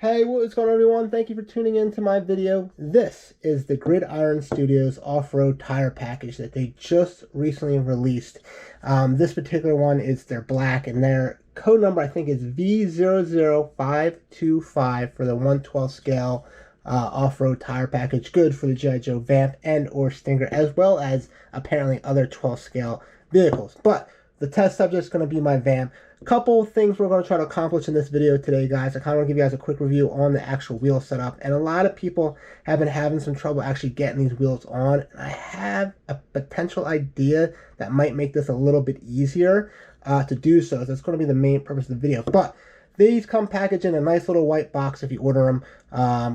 Hey, what is going on, everyone? Thank you for tuning in to my video. This is the Gridiron Studios off-road tire package that they just recently released. This particular one is their black, and their code number I think is V00525 for the 1/12 scale off-road tire package. Good for the G.I. Joe Vamp and or Stinger, as well as apparently other 12 scale vehicles. But the test subject is going to be my Vamp. Couple things we're going to try to accomplish in this video today, guys. I kind of want to give you guys a quick review on the actual wheel setup, and a lot of people have been having some trouble actually getting these wheels on, and I have a potential idea that might make this a little bit easier to do so. That's going to be the main purpose of the video. But these come packaged in a nice little white box if you order them.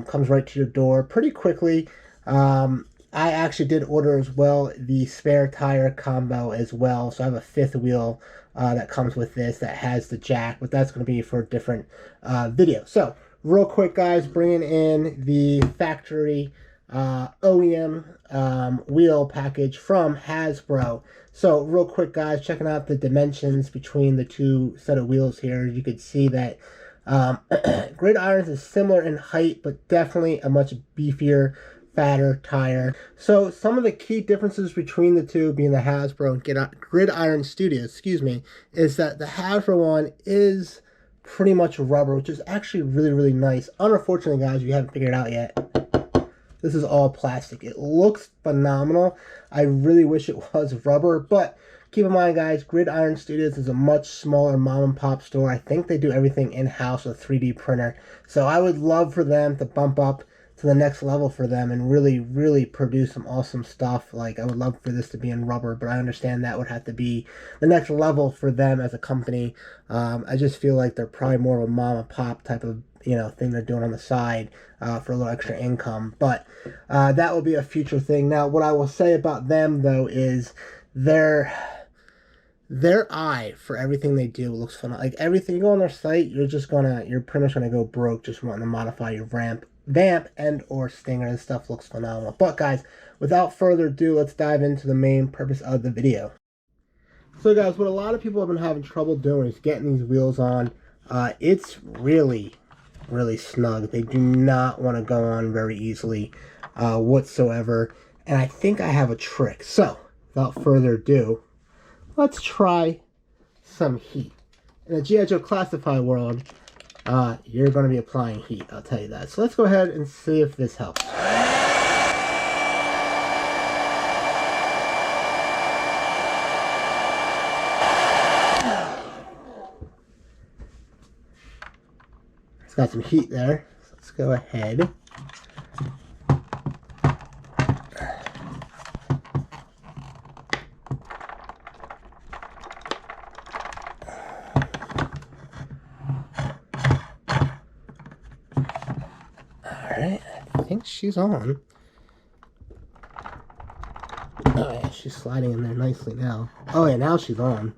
Comes right to your door pretty quickly. I actually did order as well the spare tire combo as well, so I have a fifth wheel that comes with this that has the jack, but that's going to be for a different video. So real quick, guys, bringing in the factory OEM wheel package from Hasbro. So real quick, guys, checking out the dimensions between the two set of wheels here. You can see that Gridiron's is similar in height, but definitely a much beefier, fatter tire. So some of the key differences between the two, being the Hasbro and Gridiron Studios, is that the Hasbro one is pretty much rubber, which is actually really, really nice. Unfortunately, guys, you haven't figured it out yet, this is all plastic. It looks phenomenal. I really wish it was rubber, but keep in mind, guys, Gridiron Studios is a much smaller mom and pop store. I think they do everything in-house with a 3D printer. So I would love for them to bump up to the next level for them and really produce some awesome stuff. Like, I would love for this to be in rubber, but I understand that would have to be the next level for them as a company. I just feel like they're probably more of a mom and pop type of thing they're doing on the side for a little extra income, but that will be a future thing. Now, what I will say about them though is their eye for everything they do looks phenomenal. Like, everything, you go on their site, you're pretty much gonna go broke just wanting to modify your Vamp and or Stinger. This stuff looks phenomenal. But guys, without further ado, let's dive into the main purpose of the video. So guys, what a lot of people have been having trouble doing is getting these wheels on. It's really snug. They do not want to go on very easily whatsoever. And I think I have a trick. So without further ado, let's try some heat. In the G.I. Joe Classified world, you're going to be applying heat, I'll tell you that. So let's go ahead and see if this helps. It's got some heat there. So let's go ahead. Alright, I think she's on. Oh yeah, she's sliding in there nicely now. Oh yeah, now she's on.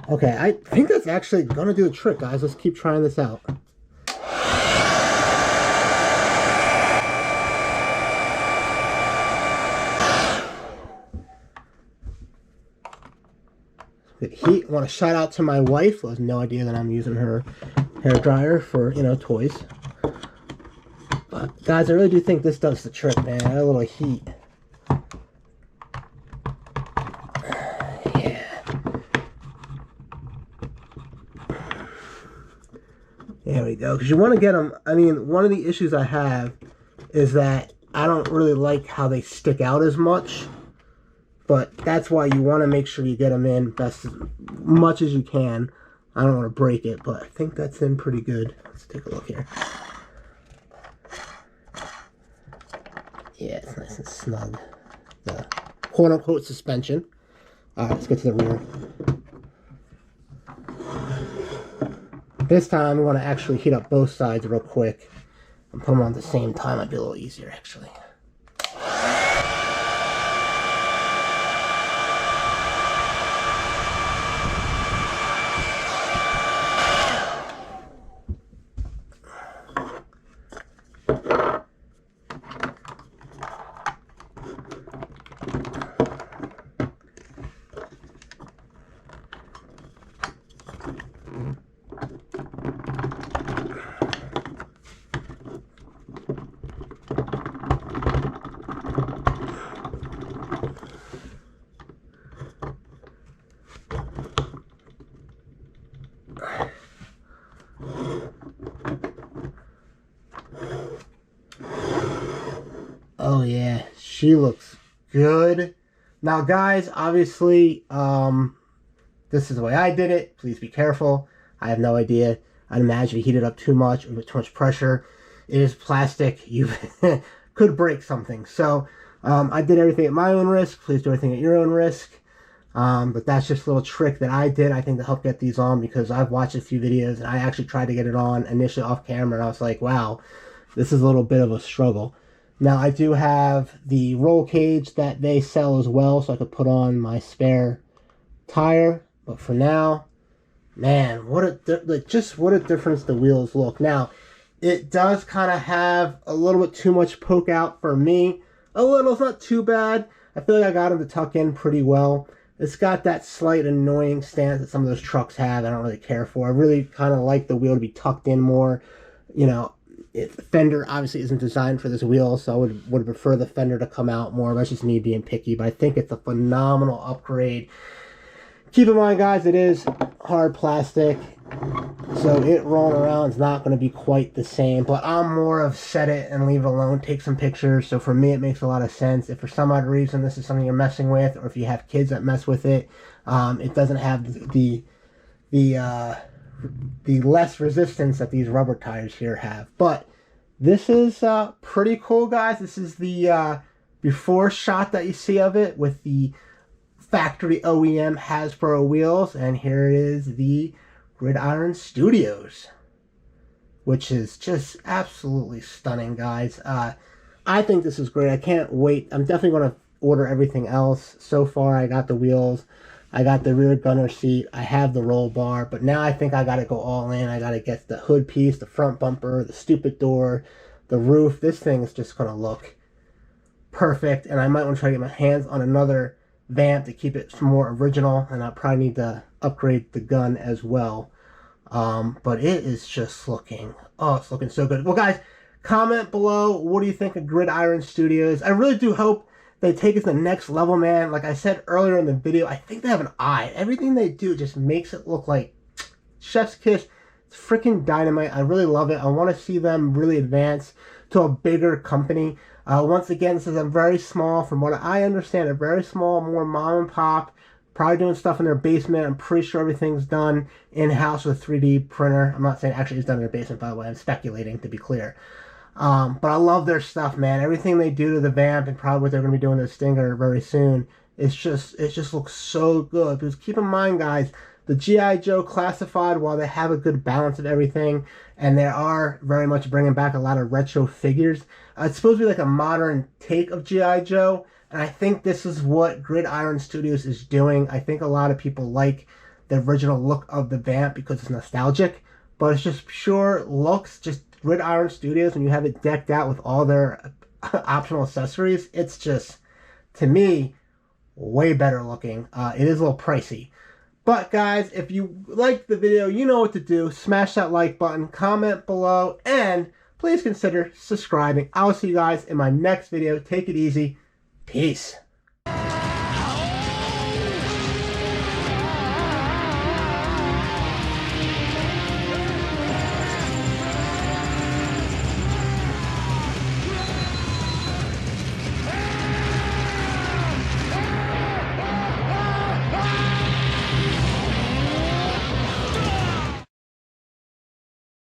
Okay, I think that's actually gonna do the trick, guys. Let's keep trying this out. Good heat. I want to shout out to my wife, who has no idea that I'm using her hair dryer for, toys. But guys, I really do think this does the trick, man. Add a little heat. Yeah. There we go. Because you want to get them. I mean, one of the issues I have is that I don't really like how they stick out as much. But that's why you want to make sure you get them in as much as you can. I don't want to break it, but I think that's in pretty good. Let's take a look here. Yeah, it's nice and snug. The quote-unquote suspension. Alright, let's get to the rear. This time, we want to actually heat up both sides real quick and put them on at the same time. Might be a little easier, actually. Oh yeah, she looks good. Now guys, obviously, this is the way I did it. Please be careful. I have no idea. I'd imagine if you heat it up too much or with too much pressure, it is plastic. You could break something. So I did everything at my own risk. Please do everything at your own risk. But that's just a little trick that I did, I think, to help get these on, because I've watched a few videos and I actually tried to get it on initially off camera and I was like, wow, this is a little bit of a struggle. Now I do have the roll cage that they sell as well, so I could put on my spare tire. But for now, man, what a difference the wheels look. Now, it does kind of have a little bit too much poke out for me. A little, it's not too bad. I feel like I got them to tuck in pretty well. It's got that slight annoying stance that some of those trucks have. I don't really care for. I really kind of like the wheel to be tucked in more. You know, the fender obviously isn't designed for this wheel, so I would prefer the fender to come out more. That's just me being picky, but I think it's a phenomenal upgrade. Keep in mind, guys, it is hard plastic, so it rolling around is not going to be quite the same. But I'm more of set it and leave it alone, take some pictures. So for me, it makes a lot of sense. If for some odd reason this is something you're messing with, or if you have kids that mess with it, it doesn't have the less resistance that these rubber tires here have. But this is pretty cool, guys. This is the before shot that you see of it with the factory OEM Hasbro wheels, and here is the Gridiron Studios, which is just absolutely stunning, guys. I think this is great. I can't wait. I'm definitely going to order everything else. So far, I got the wheels, I got the rear gunner seat, I have the roll bar, but now I think I got to go all in. I got to get the hood piece, the front bumper, the stupid door, the roof. This thing is just going to look perfect, and I might want to try to get my hands on another Vamp to keep it more original, and I probably need to upgrade the gun as well. But it is just looking, oh, it's looking so good. Well, guys, comment below, what do you think of Gridiron Studios? I really do hope they take it to the next level, man. Like I said earlier in the video, I think they have an eye. Everything they do just makes it look like chef's kiss. It's freaking dynamite. I really love it. I want to see them really advance to a bigger company. Once again, this is a very small, from what I understand, a very small, more mom and pop, probably doing stuff in their basement. I'm pretty sure everything's done in-house with a 3D printer. I'm not saying actually it's done in their basement, by the way. I'm speculating, to be clear. But I love their stuff, man. Everything they do to the Vamp, and probably what they're going to be doing to the Stinger very soon, it just looks so good. Because keep in mind, guys, the G.I. Joe Classified, while they have a good balance of everything, and they are very much bringing back a lot of retro figures, it's supposed to be like a modern take of G.I. Joe, and I think this is what Gridiron Studios is doing. I think a lot of people like the original look of the Vamp because it's nostalgic, but it's just pure looks. Just Gridiron Studios, when you have it decked out with all their optional accessories, it's just, to me, way better looking. It is a little pricey. But guys, if you liked the video, you know what to do. Smash that like button, comment below, and please consider subscribing. I'll see you guys in my next video. Take it easy. Peace.